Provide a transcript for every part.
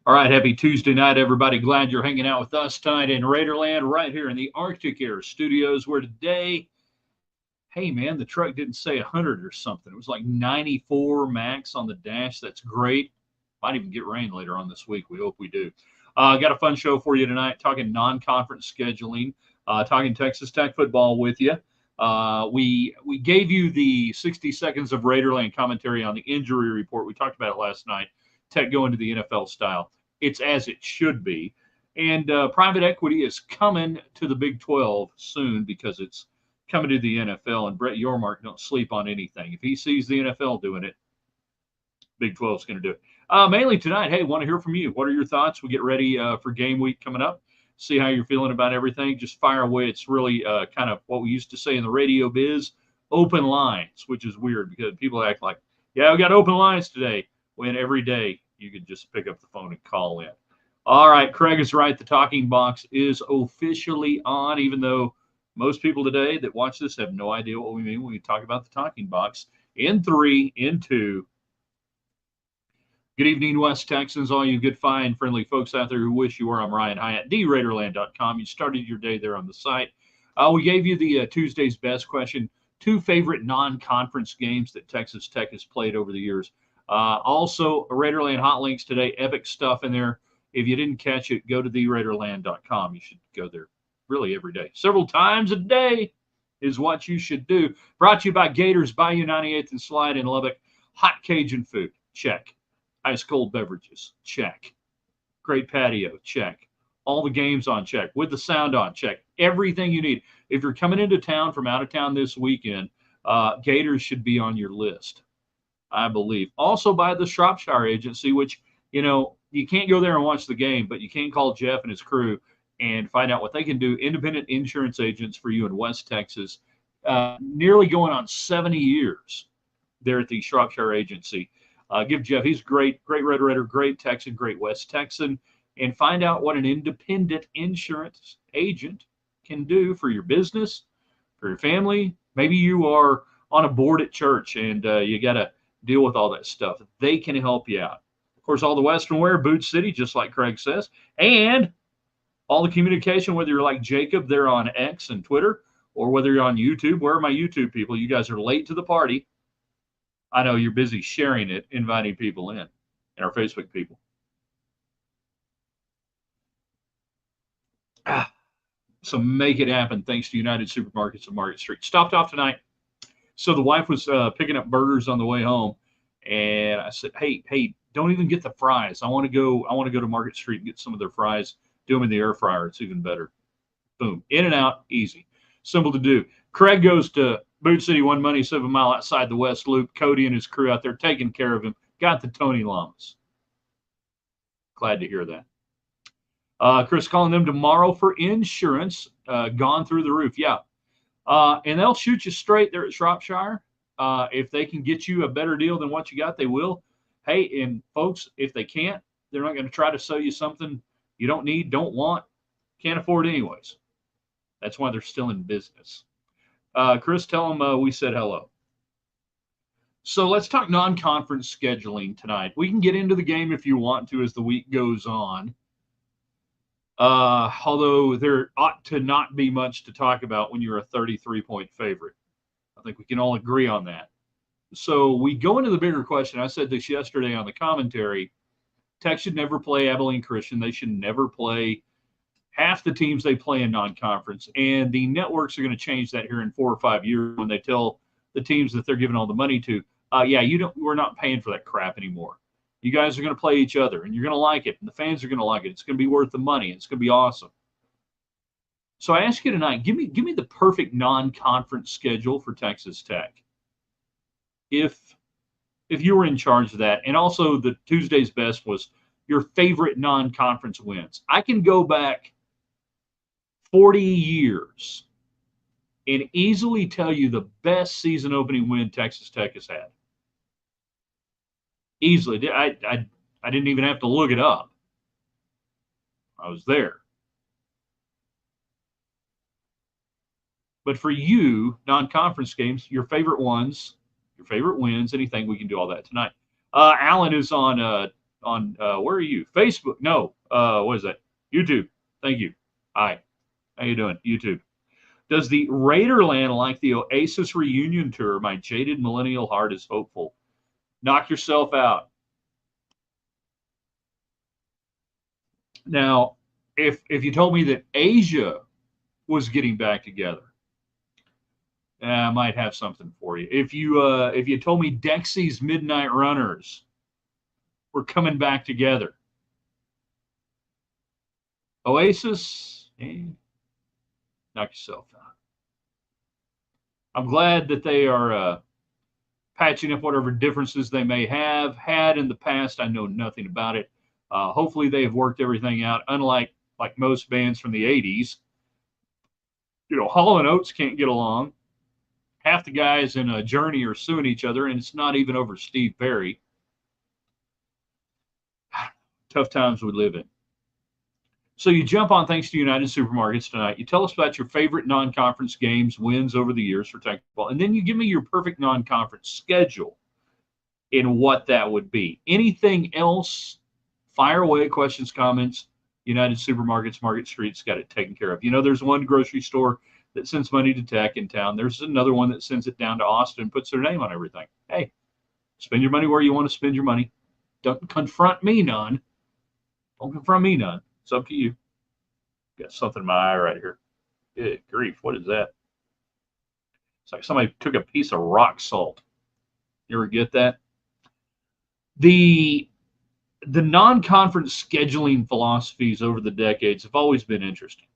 All right, happy Tuesday night, everybody. Glad you're hanging out with us tonight in Raiderland, right here in the Arctic Air Studios, where today, hey man, the truck didn't say 100 or something. It was like 94 max on the dash. That's great. Might even get rain later on this week. We hope we do. Got a fun show for you tonight, talking non-conference scheduling, talking Texas Tech football with you. We gave you the 60 seconds of Raiderland commentary on the injury report. We talked about it last night. Tech going to the NFL style. It's as it should be. And private equity is coming to the Big 12 soon because it's coming to the NFL. And Brett Yormark don't sleep on anything. If he sees the NFL doing it, Big 12 is going to do it. Mainly tonight, hey, want to hear from you. What are your thoughts? We get ready for game week coming up. See how you're feeling about everything. Just fire away. It's really kind of what we used to say in the radio biz, open lines, which is weird because people act like, yeah, we got open lines today, when every day you could just pick up the phone and call in. All right, Craig is right. The talking box is officially on, even though most people today that watch this have no idea what we mean when we talk about the talking box. In three, in two, good evening, West Texans, all you good, fine, friendly folks out there who wish you were. I'm Ryan Hyatt, DRaiderland.com. You started your day there on the site. We gave you the Tuesday's best question, two favorite non-conference games that Texas Tech has played over the years. Also, Raiderland hot links today, epic stuff in there. If you didn't catch it, go to TheRaiderland.com. You should go there really every day. Several times a day is what you should do. Brought to you by Gators, Bayou 98th and Slide in Lubbock. Hot Cajun food, check. Ice cold beverages, check. Great patio, check. All the games on, check. With the sound on, check. Everything you need. If you're coming into town from out of town this weekend, Gators should be on your list, I believe. Also by the Shropshire Agency, which, you can't go there and watch the game, but you can call Jeff and his crew and find out what they can do. Independent insurance agents for you in West Texas, nearly going on 70 years there at the Shropshire Agency. Give Jeff, he's great Red Raider, great Texan, great West Texan, and find out what an independent insurance agent can do for your business, for your family. Maybe you are on a board at church and you got to deal with all that stuff. They can help you out. Of course, all the Western wear, Boot City, just like Craig says, and all the communication, whether you're like Jacob there on X and Twitter, or whether you're on YouTube. Where are my YouTube people? You guys are late to the party. I know you're busy sharing it, inviting people in, and our Facebook people. So make it happen thanks to United Supermarkets on Market Street. Stopped off tonight. So the wife was picking up burgers on the way home, and I said, "Hey, don't even get the fries. I want to go to Market Street and get some of their fries. Do them in the air fryer. It's even better." Boom, in and out, easy, simple to do. Craig goes to Boot City, 1 money, 7 mile outside the West Loop. Cody and his crew out there taking care of him. Got the Tony Llamas. Glad to hear that. Chris calling them tomorrow for insurance. Gone through the roof. Yeah. And they'll shoot you straight there at Shropshire. If they can get you a better deal than what you got, they will. Hey, and folks, if they can't, they're not going to try to sell you something you don't need, don't want, can't afford anyways. That's why they're still in business. Chris, tell them we said hello. So let's talk non-conference scheduling tonight. We can get into the game if you want to as the week goes on. Although there ought to not be much to talk about when you're a 33-point favorite. I think we can all agree on that. So we go into the bigger question. I said this yesterday on the commentary. Tech should never play Abilene Christian. They should never play half the teams they play in non-conference. And the networks are going to change that here in 4 or 5 years when they tell the teams that they're giving all the money to, we're not paying for that crap anymore. You guys are going to play each other, and you're going to like it, and the fans are going to like it. It's going to be worth the money. It's going to be awesome. So I ask you tonight, give me the perfect non-conference schedule for Texas Tech. If you were in charge of that, and also the Tuesday's best was your favorite non-conference wins. I can go back 40 years and easily tell you the best season opening win Texas Tech has had. Easily. I didn't even have to look it up. I was there. But for you, non-conference games, your favorite ones, your favorite wins, anything, we can do all that tonight. Alan is on on where are you? Facebook? No. What is that? YouTube. Thank you. Hi. How you doing? YouTube. Does the Raiderland like the Oasis reunion tour? My jaded millennial heart is hopeful. Knock yourself out. Now, if you told me that Asia was getting back together, I might have something for you. If you told me Dexy's Midnight Runners were coming back together, Oasis, knock yourself out. I'm glad that they are patching up whatever differences they may have had in the past. I know nothing about it. Hopefully, they have worked everything out. Unlike most bands from the '80s, Hall and Oates can't get along. Half the guys in a Journey are suing each other, and it's not even over Steve Perry. Tough times we live in. So you jump on thanks to United Supermarkets tonight. You tell us about your favorite non-conference games, wins over the years for Tech football, and then you give me your perfect non-conference schedule and what that would be. Anything else, fire away, questions, comments. United Supermarkets, Market Street's got it taken care of. There's one grocery store that sends money to Tech in town. There's another one that sends it down to Austin and puts their name on everything. Hey, spend your money where you want to spend your money. Don't confront me none. Don't confront me none. It's up to you. Got something in my eye right here. Good grief, what is that? It's like somebody took a piece of rock salt. You ever get that? The non-conference scheduling philosophies over the decades have always been interesting.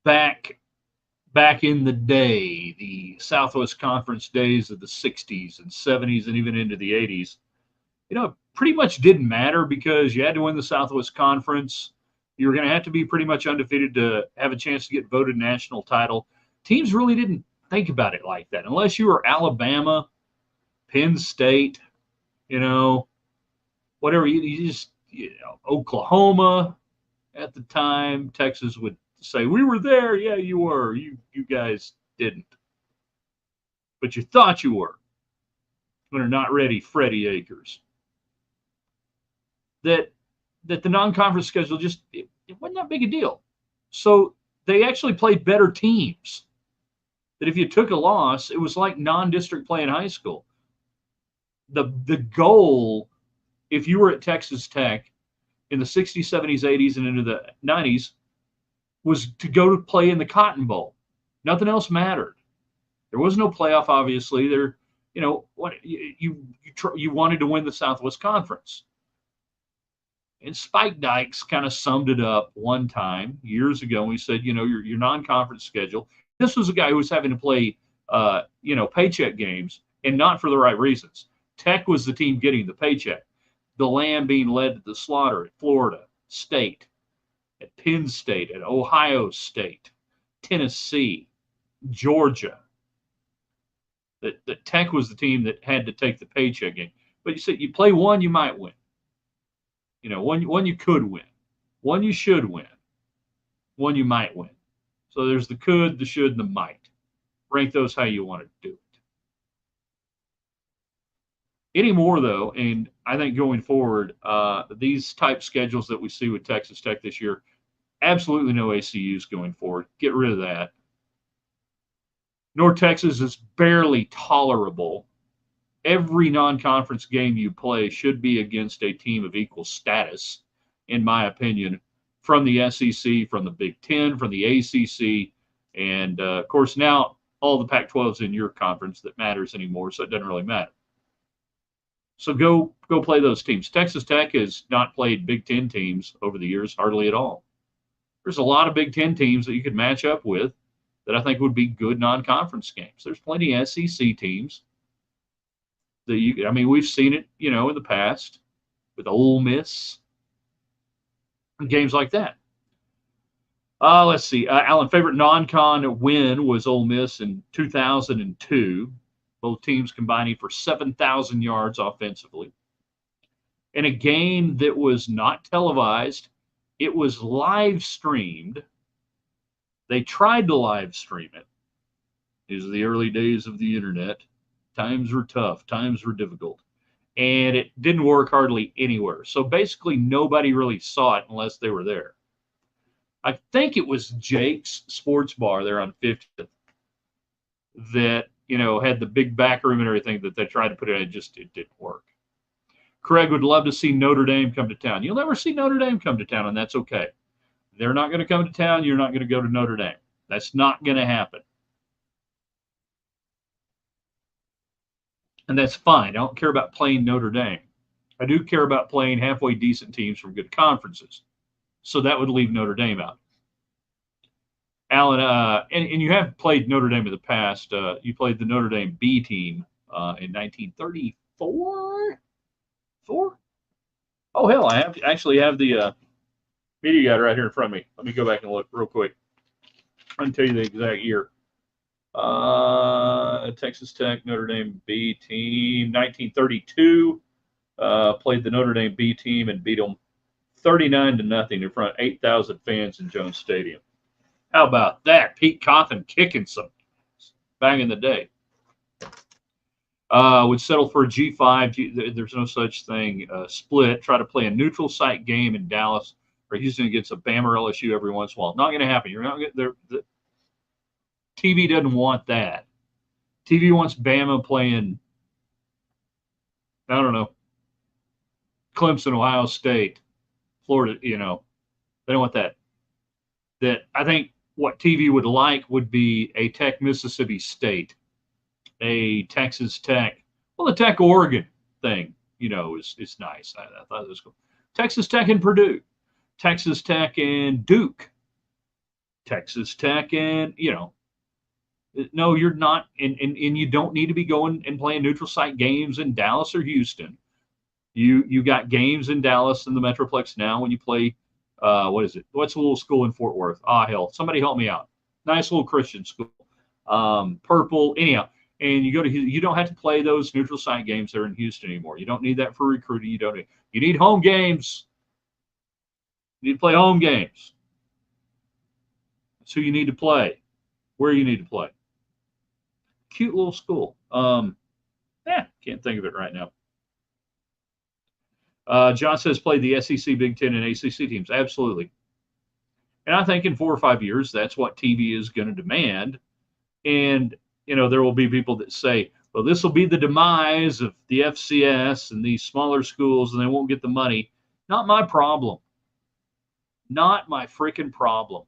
Back in the day, the Southwest Conference days of the 60s and 70s and even into the 80s, it pretty much didn't matter because you had to win the Southwest Conference. You were going to have to be pretty much undefeated to have a chance to get voted national title. Teams really didn't think about it like that unless you were Alabama, Penn State, whatever. You just, Oklahoma at the time, Texas would say, we were there. Yeah, you were. You guys didn't. But you thought you were. When they're not ready, Freddie Akers. That the non-conference schedule just it wasn't that big a deal. So they actually played better teams. That if you took a loss, it was like non-district play in high school. The goal, if you were at Texas Tech in the 60s, 70s, 80s, and into the 90s, was to go to play in the Cotton Bowl. Nothing else mattered. There was no playoff, obviously. What you wanted to win the Southwest Conference. And Spike Dykes kind of summed it up one time years ago. And we said, your non-conference schedule. This was a guy who was having to play, paycheck games, and not for the right reasons. Tech was the team getting the paycheck. The lamb being led to the slaughter at Florida State, at Penn State, at Ohio State, Tennessee, Georgia. The Tech was the team that had to take the paycheck game. But you said you play one, you might win. One you could win, one you should win, one you might win. So there's the could, the should, and the might. Rank those how you want to do it. Anymore, though, and I think going forward, these type schedules that we see with Texas Tech this year, absolutely no ACUs going forward. Get rid of that. North Texas is barely tolerable. Every non-conference game you play should be against a team of equal status, in my opinion, from the SEC, from the Big Ten, from the ACC, and, of course, now all the Pac-12 is in your conference that matters anymore, so it doesn't really matter. So go play those teams. Texas Tech has not played Big Ten teams over the years, hardly at all. There's a lot of Big Ten teams that you could match up with that I think would be good non-conference games. There's plenty of SEC teams. We've seen it, in the past with Ole Miss and games like that. Let's see. Alan, favorite non-con win was Ole Miss in 2002. Both teams combining for 7,000 yards offensively. In a game that was not televised, it was live streamed. They tried to live stream it. These are the early days of the internet. Times were tough. Times were difficult. and it didn't work hardly anywhere. So basically, nobody really saw it unless they were there. I think it was Jake's Sports Bar there on 50th that had the big back room and everything that they tried to put in. It didn't work. Craig would love to see Notre Dame come to town. You'll never see Notre Dame come to town, and that's okay. They're not going to come to town. You're not going to go to Notre Dame. That's not going to happen. And that's fine. I don't care about playing Notre Dame. I do care about playing halfway decent teams from good conferences. So that would leave Notre Dame out. Alan, and you have played Notre Dame in the past. You played the Notre Dame B team in 1934? Four? Oh, hell, I actually have the media guide right here in front of me. Let me go back and look real quick. I can tell you the exact year. Texas Tech, Notre Dame B team, 1932. Played the Notre Dame B team and beat them 39-0 in front of 8,000 fans in Jones Stadium. How about that? Pete Cawthon kicking some back in the day. Would settle for a G5. There's no such thing. Split. Try to play a neutral site game in Dallas or Houston against a Bama or LSU every once in a while. Not going to happen. You're not going to. The TV doesn't want that. TV wants Bama playing, I don't know, Clemson, Ohio State, Florida. They don't want that. That I think what TV would like would be a Tech Mississippi State, a Texas Tech. Well, the Tech Oregon thing, is nice. I thought it was cool. Texas Tech and Purdue, Texas Tech and Duke, Texas Tech and no, you're not, and you don't need to be going and playing neutral site games in Dallas or Houston. You got games in Dallas in the Metroplex now when you play. What is it? What's a little school in Fort Worth? Hell, somebody help me out. Nice little Christian school. Purple. Anyhow, and you don't have to play those neutral site games there in Houston anymore. You don't need that for recruiting. You need home games. You need to play home games. That's who you need to play. Where you need to play. Cute little school. Can't think of it right now. John says play the SEC, Big Ten, and ACC teams. Absolutely. And I think in 4 or 5 years, that's what TV is going to demand. And, there will be people that say, well, this will be the demise of the FCS and these smaller schools, and they won't get the money. Not my problem. Not my freaking problem.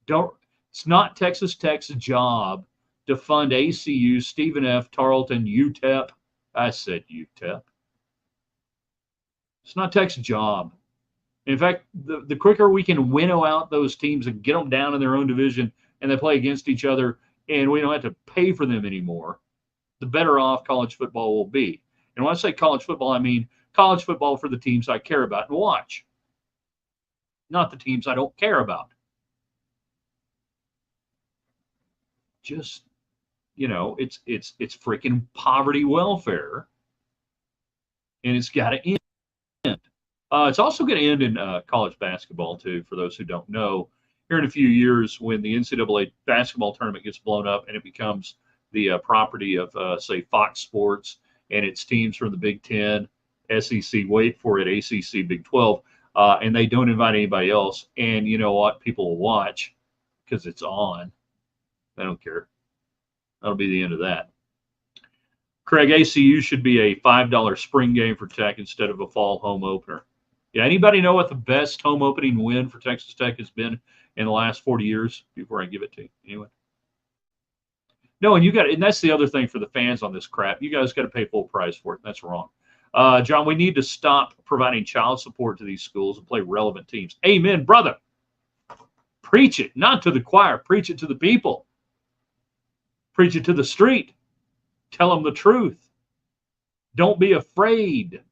It's not Texas Tech's job to fund ACU, Stephen F., Tarleton, UTEP. I said UTEP. It's not Tech's job. In fact, the quicker we can winnow out those teams and get them down in their own division and they play against each other and we don't have to pay for them anymore, the better off college football will be. And when I say college football, I mean college football for the teams I care about and watch, not the teams I don't care about. Just, it's freaking poverty welfare, and it's got to end. It's also going to end in college basketball, too, for those who don't know. Here in a few years, when the NCAA basketball tournament gets blown up and it becomes the property of, say, Fox Sports and its teams from the Big Ten, SEC, wait for it, ACC, Big 12, and they don't invite anybody else, and you know what? People will watch because it's on. I don't care. That'll be the end of that. Craig, ACU should be a $5 spring game for Tech instead of a fall home opener. Yeah, anybody know what the best home opening win for Texas Tech has been in the last 40 years before I give it to you? Anyway. No, and that's the other thing for the fans on this crap. You guys got to pay full price for it. That's wrong. John, we need to stop providing child support to these schools and play relevant teams. Amen, brother. Preach it, not to the choir. Preach it to the people. Preach it to the street. Tell them the truth. Don't be afraid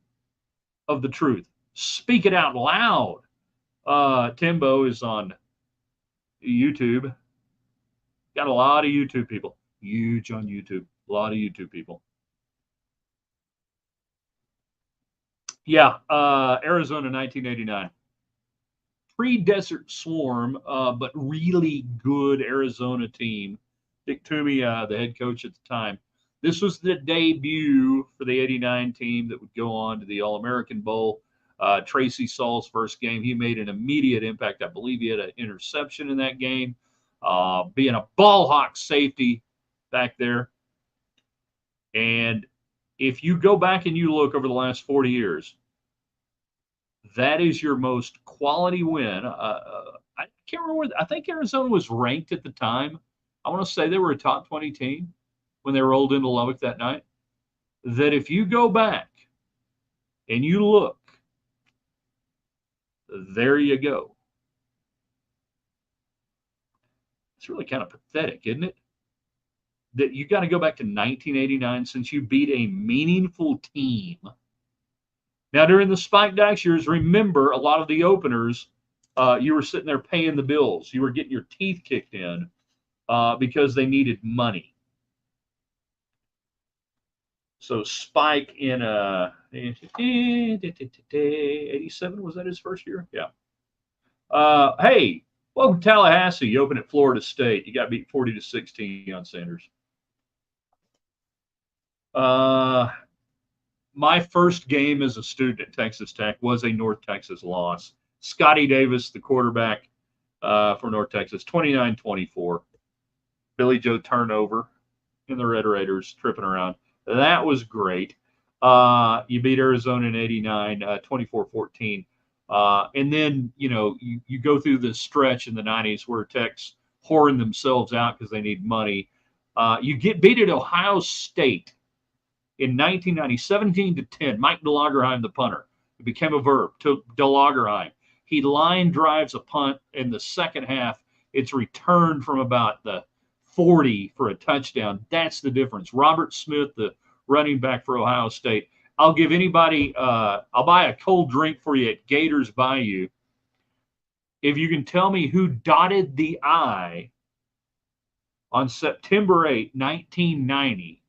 of the truth. Speak it out loud. Timbo is on YouTube. Got a lot of YouTube people. Huge on YouTube. A lot of YouTube people. Yeah, Arizona 1989. Pre-Desert Swarm, but really good Arizona team. Dick Toomey, the head coach at the time. This was the debut for the 89 team that would go on to the All-American Bowl. Tracy Saul's first game, he made an immediate impact. I believe he had an interception in that game, being a ball hawk safety back there. And if you go back and you look over the last 40 years, that is your most quality win. I can't remember. I think Arizona was ranked at the time. I want to say they were a top 20 team when they rolled into Lubbock that night. That if you go back and you look, there you go. It's really kind of pathetic, isn't it? That you got to go back to 1989 since you beat a meaningful team. Now, during the Spike Dykes years, remember a lot of the openers, you were sitting there paying the bills. You were getting your teeth kicked in because they needed money. So Spike in 87, was that his first year? Yeah. Hey, welcome to Tallahassee. You open at Florida State. You got beat 40-16 on Sanders. My first game as a student at Texas Tech was a North Texas loss. Scotty Davis, the quarterback for North Texas, 29-24. Billy Joe turnover in the Red Raiders, tripping around. That was great. You beat Arizona in 89, 24-14. And then, you go through this stretch in the 90s where Tech's whoring themselves out because they need money. You get beat at Ohio State in 1990, 17-10. Mike DeLagerheim, the punter. It became a verb to DeLagerheim. He line drives a punt in the second half. It's returned from about the 40 for a touchdown. That's the difference. Robert Smith, the running back for Ohio State. I'll give anybody, I'll buy a cold drink for you at Gators Bayou if you can tell me who dotted the I on September 8, 1990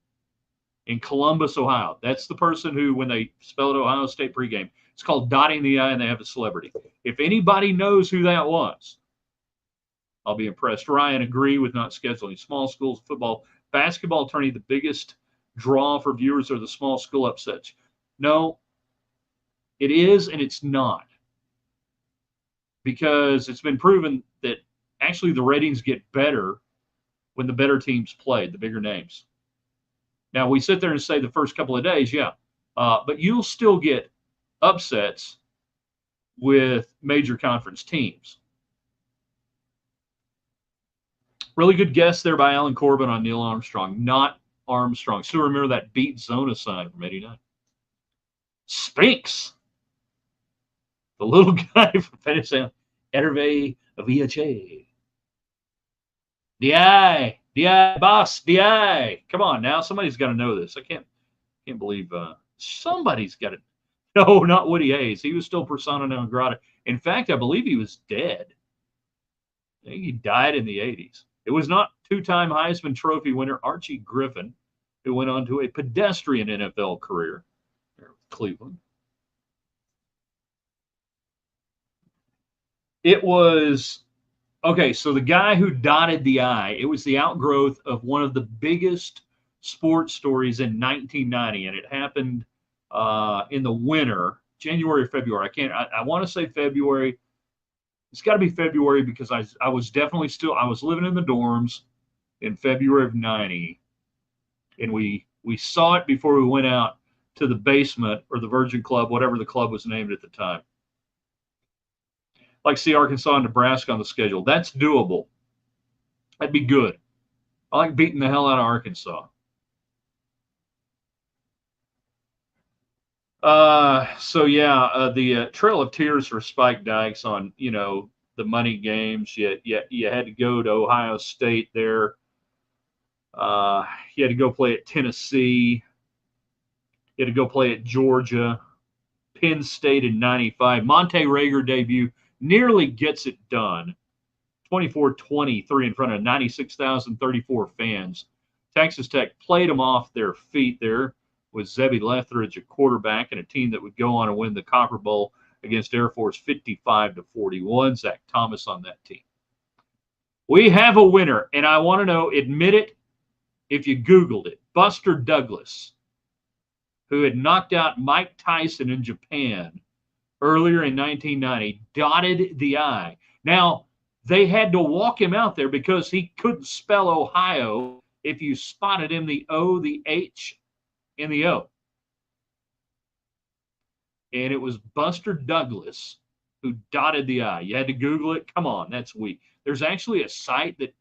in Columbus, Ohio. That's the person who, when they spelled Ohio State pregame, it's called dotting the I, and they have a celebrity. If anybody knows who that was, I'll be impressed. Ryan, agree with not scheduling small schools football. Basketball tourney, the biggest draw for viewers are the small school upsets. No, it is and it's not. Because it's been proven that actually the ratings get better when the better teams play, the bigger names. Now, we sit there and say the first couple of days, yeah, but you'll still get upsets with major conference teams. Really good guess there by Alan Corbin on Neil Armstrong, not Armstrong. Still remember that beat Zona sign from 89. Spinks, the little guy from Pennsylvania, Hervé Viache. DI, boss, DI. Come on now, somebody's got to know this. I can't believe somebody's got it. No, not Woody Hayes. He was still persona non grata. In fact, I believe he was dead. I think he died in the 80s. It was not two-time Heisman Trophy winner Archie Griffin, who went on to a pedestrian NFL career there with Cleveland. It was, okay, so the guy who dotted the I, it was the outgrowth of one of the biggest sports stories in 1990, and it happened in the winter, January or February. I want to say February. It's got to be February because I was definitely I was living in the dorms in February of 90, and we saw it before we went out to the basement or the Virgin Club, whatever the club was named at the time. Like see Arkansas and Nebraska on the schedule. That's doable. That'd be good. I like beating the hell out of Arkansas. The Trail of Tears for Spike Dykes on, the money games. You had to go to Ohio State there. You had to go play at Tennessee. You had to go play at Georgia. Penn State in 95. Monte Rager debut nearly gets it done. 24-23 in front of 96,034 fans. Texas Tech played them off their feet there with Zebby Lethridge at quarterback and a team that would go on and win the Copper Bowl against Air Force 55-41. Zach Thomas on that team. We have a winner, and I want to know, admit it if you Googled it. Buster Douglas, who had knocked out Mike Tyson in Japan earlier in 1990, dotted the I. Now, they had to walk him out there because he couldn't spell Ohio if you spotted him the O, the H, and the O. And it was Buster Douglas who dotted the I. You had to Google it. Come on, that's weak. There's actually a site that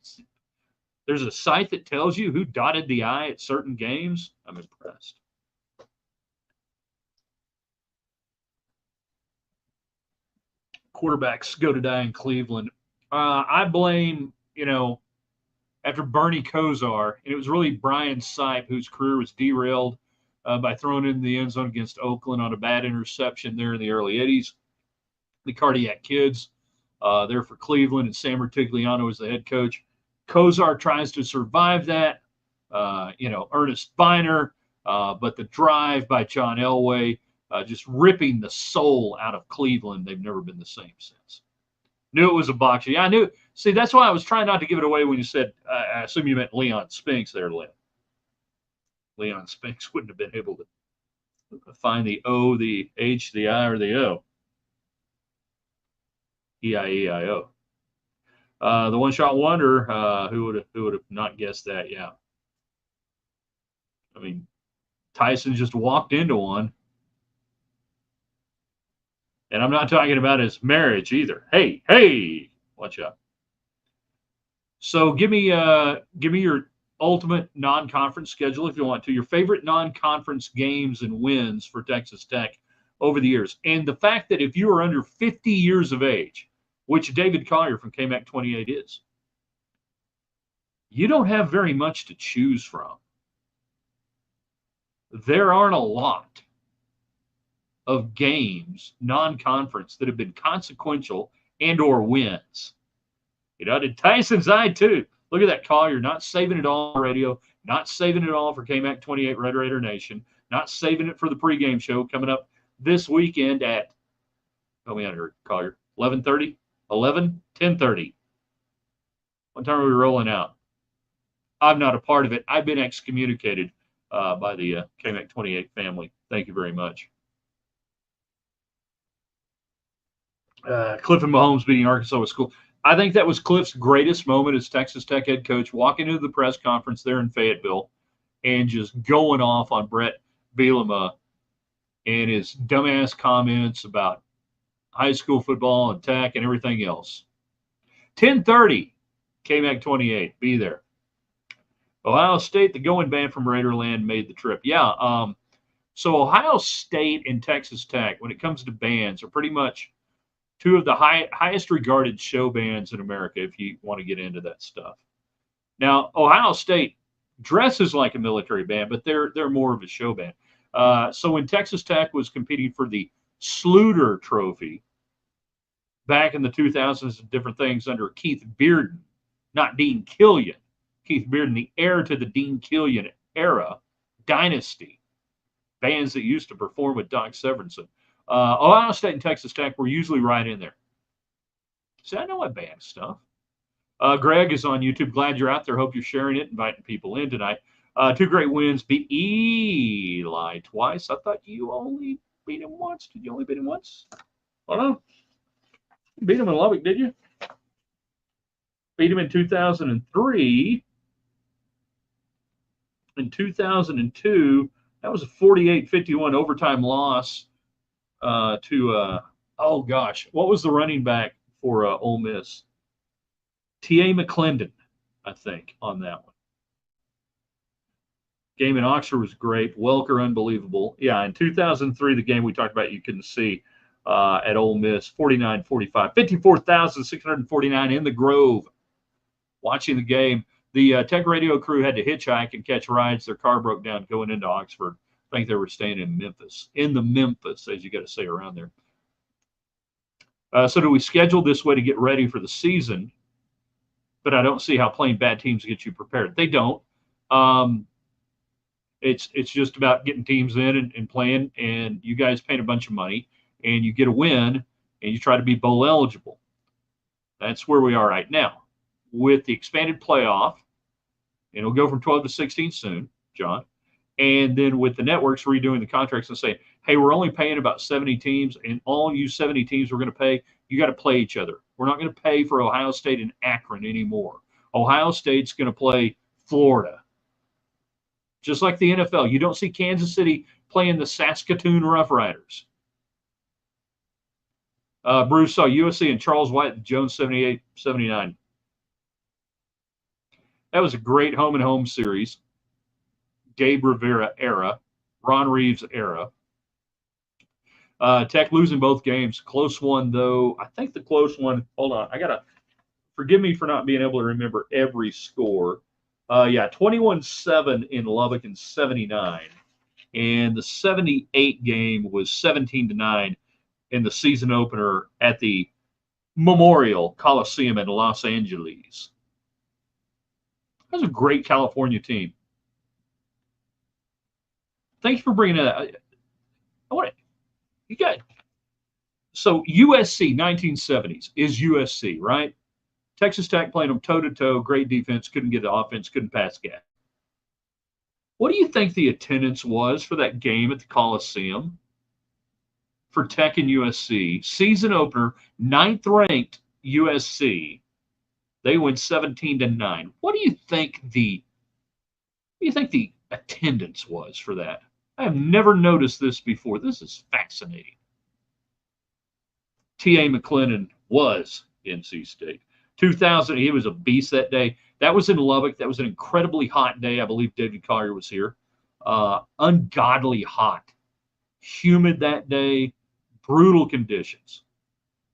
tells you who dotted the I at certain games. I'm impressed. Quarterbacks go to die in Cleveland. I blame, after Bernie Kosar, and it was really Brian Sipe whose career was derailed by throwing in the end zone against Oakland on a bad interception there in the early 80s. The Cardiac Kids there for Cleveland, and Sam Rutigliano was the head coach. Kosar tries to survive that, Ernest Biner, but the drive by John Elway, just ripping the soul out of Cleveland. They've never been the same since. Knew it was a box. Yeah, I knew. See, that's why I was trying not to give it away when you said, I assume you meant Leon Spinks there, Lynn. Leon Spinks wouldn't have been able to find the O, the H, the I, or the O. E-I-E-I-O. The one-shot wonder, who would have not guessed that? Yeah. I mean, Tyson just walked into one. And I'm not talking about his marriage either. Hey, watch out. So give me your ultimate non-conference schedule if you want to. Your favorite non-conference games and wins for Texas Tech over the years. And the fact that if you are under 50 years of age, which David Collier from KMAC 28 is, you don't have very much to choose from. There aren't a lot of games, non-conference, that have been consequential and or wins. Did Tyson's eye too. Look at that, Collier, not saving it all on radio, not saving it all for KMAC 28 Red Raider Nation, not saving it for the pregame show coming up this weekend at, help me out here, Collier, 11:30, 10:30. What time are we rolling out? I'm not a part of it. I've been excommunicated by the KMAC 28 family. Thank you very much. Cliff and Mahomes beating Arkansas was cool. I think that was Cliff's greatest moment as Texas Tech head coach, walking into the press conference there in Fayetteville and just going off on Brett Bielema and his dumbass comments about high school football and Tech and everything else. 10:30, KMAC 28, be there. Ohio State, the going band from Raiderland, made the trip. Yeah, so Ohio State and Texas Tech, when it comes to bands, are pretty much two of the highest regarded show bands in America, if you want to get into that stuff. Now, Ohio State dresses like a military band, but they're more of a show band. So when Texas Tech was competing for the Sluter Trophy back in the 2000s and different things under Keith Bearden, not Dean Killian, Keith Bearden, the heir to the Dean Killian era dynasty, bands that used to perform with Doc Severinsen. Ohio State and Texas Tech were usually right in there. See, I know my band stuff. Greg is on YouTube. Glad you're out there. Hope you're sharing it, inviting people in tonight. Two great wins. Beat Eli twice. I thought you only beat him once. Did you only beat him once? Oh, no. You beat him in Lubbock, did you? Beat him in 2003. In 2002, that was a 48-51 overtime loss to oh gosh, what was the running back for Ole Miss? T.A. McClendon, I think, on that one. Game in Oxford was great. Welker, unbelievable. Yeah, in 2003, the game we talked about, you couldn't see at Ole Miss, 49-45, 54,649 in the Grove. Watching the game, the Tech radio crew had to hitchhike and catch rides. Their car broke down going into Oxford. I think they were staying in Memphis, as you got to say around there. So do we schedule this way to get ready for the season? But I don't see how playing bad teams get you prepared. They don't. It's just about getting teams in and playing, and you guys paying a bunch of money, and you get a win, and you try to be bowl eligible. That's where we are right now. With the expanded playoff, and it'll go from 12 to 16 soon, John. And then with the networks redoing the contracts and saying, hey, we're only paying about 70 teams, and all you 70 teams we're going to pay, you got to play each other. We're not going to pay for Ohio State and Akron anymore. Ohio State's going to play Florida. Just like the NFL. You don't see Kansas City playing the Saskatoon Roughriders. Bruce saw USC and Charles White, Jones 78-79. That was a great home and home series. Gabe Rivera era, Ron Reeves era. Tech losing both games. Close one, though. I think the close one, hold on. Forgive me for not being able to remember every score. 21-7 in Lubbock in 79. And the 78 game was 17-9 in the season opener at the Memorial Coliseum in Los Angeles. That was a great California team. Thank you for bringing that. So USC 1970s is USC, right? Texas Tech playing them toe-to-toe, great defense, couldn't get the offense, couldn't pass gas. What do you think the attendance was for that game at the Coliseum for Tech and USC? Season opener, 9th ranked USC. They win 17-9. What do you think the attendance was for that? I have never noticed this before. This is fascinating. T.A. McClendon was NC State. 2000, he was a beast that day. That was in Lubbock. That was an incredibly hot day. I believe David Collier was here. Ungodly hot. Humid that day. Brutal conditions.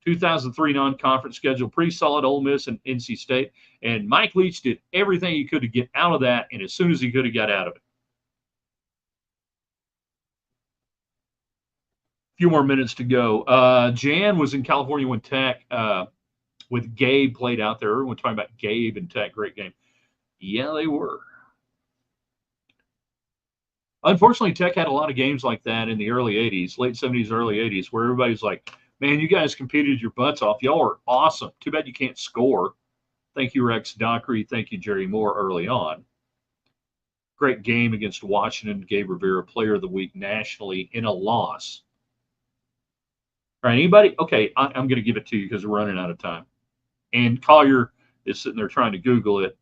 2003 non-conference schedule. Pretty solid Ole Miss and NC State. And Mike Leach did everything he could to get out of that, and as soon as he could, he got out of it. Few more minutes to go. Jan was in California when Tech with Gabe played out there. Everyone talking about Gabe and Tech. Great game. Yeah, they were. Unfortunately, Tech had a lot of games like that in the early 80s, late 70s, early 80s, where everybody's like, man, you guys competed your butts off. Y'all are awesome. Too bad you can't score. Thank you, Rex Dockery. Thank you, Jerry Moore, early on. Great game against Washington. Gabe Rivera, Player of the Week nationally in a loss. All right, anybody? Okay, I'm going to give it to you because we're running out of time. And Collier is sitting there trying to Google it.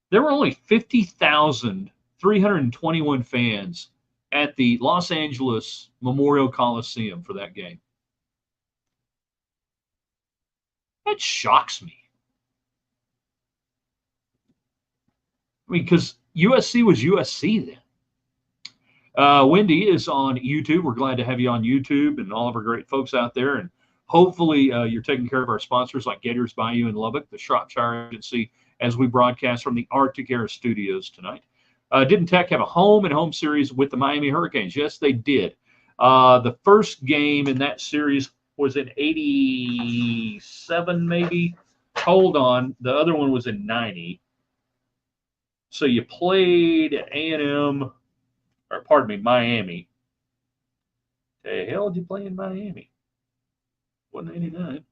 There were only 50,321 fans at the Los Angeles Memorial Coliseum for that game. That shocks me. I mean, because USC was USC then. Wendy is on YouTube. We're glad to have you on YouTube and all of our great folks out there. And hopefully you're taking care of our sponsors like Gators Bayou in Lubbock, the Shropshire Agency, as we broadcast from the Arctic Air Studios tonight. Didn't Tech have a home-and-home series with the Miami Hurricanes? Yes, they did. The first game in that series was in 87, maybe. Hold on. The other one was in 90. So you played at A&M. Or pardon me, Miami. The hell did you play in Miami? Wasn't 89.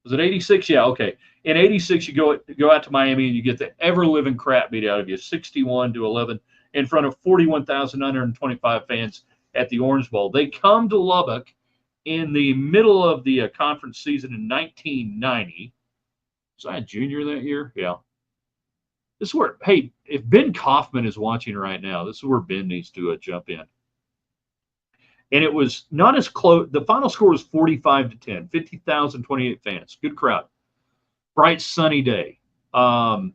Was it 86? Yeah, okay. In 86, you go out to Miami and you get the ever-living crap beat out of you, 61-11, in front of 41,925 fans at the Orange Bowl. They come to Lubbock in the middle of the conference season in 1990. Was I a junior that year? Yeah. This is where, hey, if Ben Kaufman is watching right now, this is where Ben needs to jump in. And it was not as close. The final score was 45-10, 50,028 fans. Good crowd. Bright, sunny day. Gino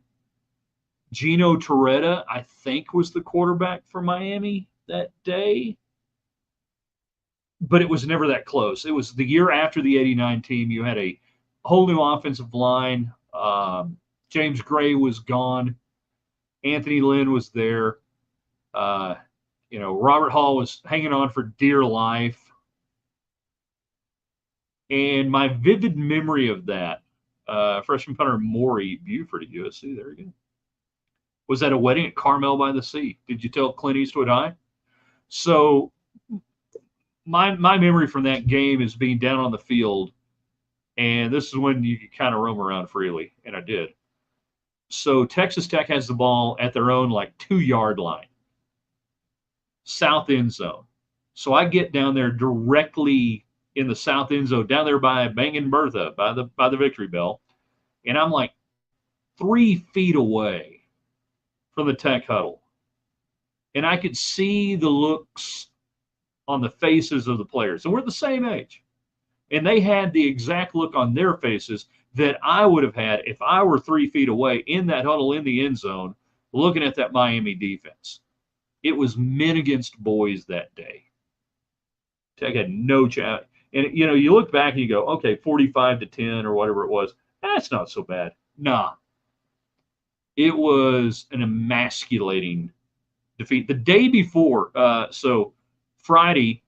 Torretta, I think, was the quarterback for Miami that day. But it was never that close. It was the year after the 89 team. You had a whole new offensive line. James Gray was gone. Anthony Lynn was there. Robert Hall was hanging on for dear life. And my vivid memory of that, freshman punter Maury Buford at USC, there you go, was at a wedding at Carmel by the Sea. Did you tell Clint Eastwood hi? So my memory from that game is being down on the field, and this is when you could kind of roam around freely, and I did. So Texas Tech has the ball at their own like 2-yard line, south end zone. So I get down there directly in the south end zone, down there by Bangin' Bertha, by the Victory Bell, and I'm like 3 feet away from the Tech huddle, and I could see the looks on the faces of the players, and we're the same age, and they had the exact look on their faces that I would have had if I were 3 feet away in that huddle in the end zone, looking at that Miami defense. It was men against boys that day. Tech had no chance. And you look back and you go, okay, 45-10 or whatever it was. That's not so bad. Nah, it was an emasculating defeat. The day before, so Friday,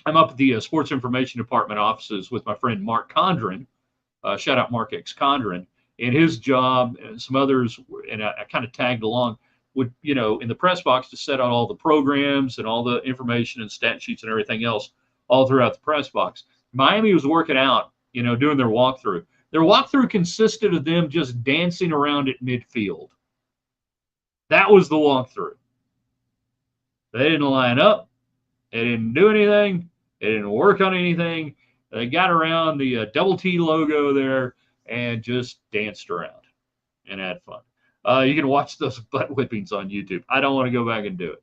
I'm up at the Sports Information Department offices with my friend Mark Condren. Shout out Mark X Condren. And his job and some others, and I kind of tagged along, would, in the press box to set out all the programs and all the information and stat sheets and everything else all throughout the press box. Miami was working out, doing their walkthrough. Their walkthrough consisted of them just dancing around at midfield. That was the walkthrough. They didn't line up. They didn't do anything. They didn't work on anything. They got around the double T logo there and just danced around and had fun. You can watch those butt whippings on YouTube. I don't want to go back and do it.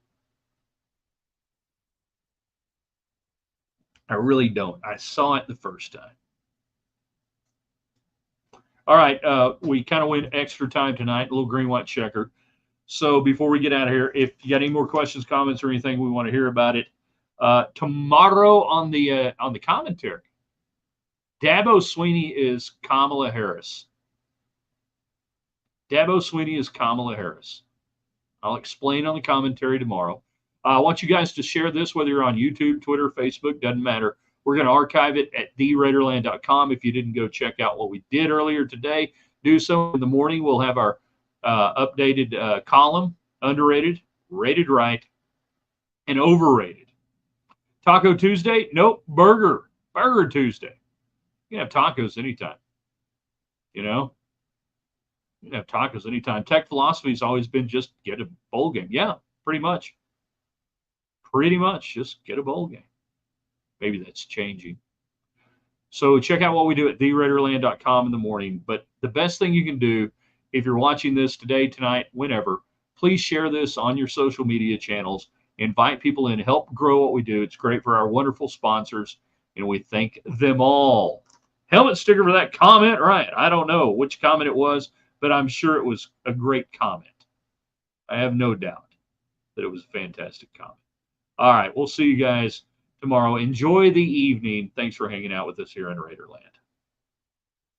I really don't. I saw it the first time. All right. We kind of went extra time tonight, a little green, white checker. So before we get out of here, if you got any more questions, comments, or anything, we want to hear about it. Tomorrow on the commentary, Dabo Swinney is Kamala Harris. Dabo Swinney is Kamala Harris. I'll explain on the commentary tomorrow. I want you guys to share this, whether you're on YouTube, Twitter, Facebook, doesn't matter. We're going to archive it at theraiderland.com. If you didn't go check out what we did earlier today, do so. In the morning, we'll have our updated column, underrated, rated right, and overrated. Taco Tuesday? Nope. Burger Tuesday. You can have tacos anytime. You can have tacos anytime. Tech philosophy has always been just get a bowl game. Yeah, pretty much. Just get a bowl game. Maybe that's changing. So check out what we do at theraiderland.com in the morning. But the best thing you can do, if you're watching this today, tonight, whenever, please share this on your social media channels. Invite people in, help grow what we do. It's great for our wonderful sponsors, and we thank them all. Helmet sticker for that comment, right? I don't know which comment it was, but I'm sure it was a great comment. I have no doubt that it was a fantastic comment. All right, we'll see you guys tomorrow. Enjoy the evening. Thanks for hanging out with us here in Raiderland.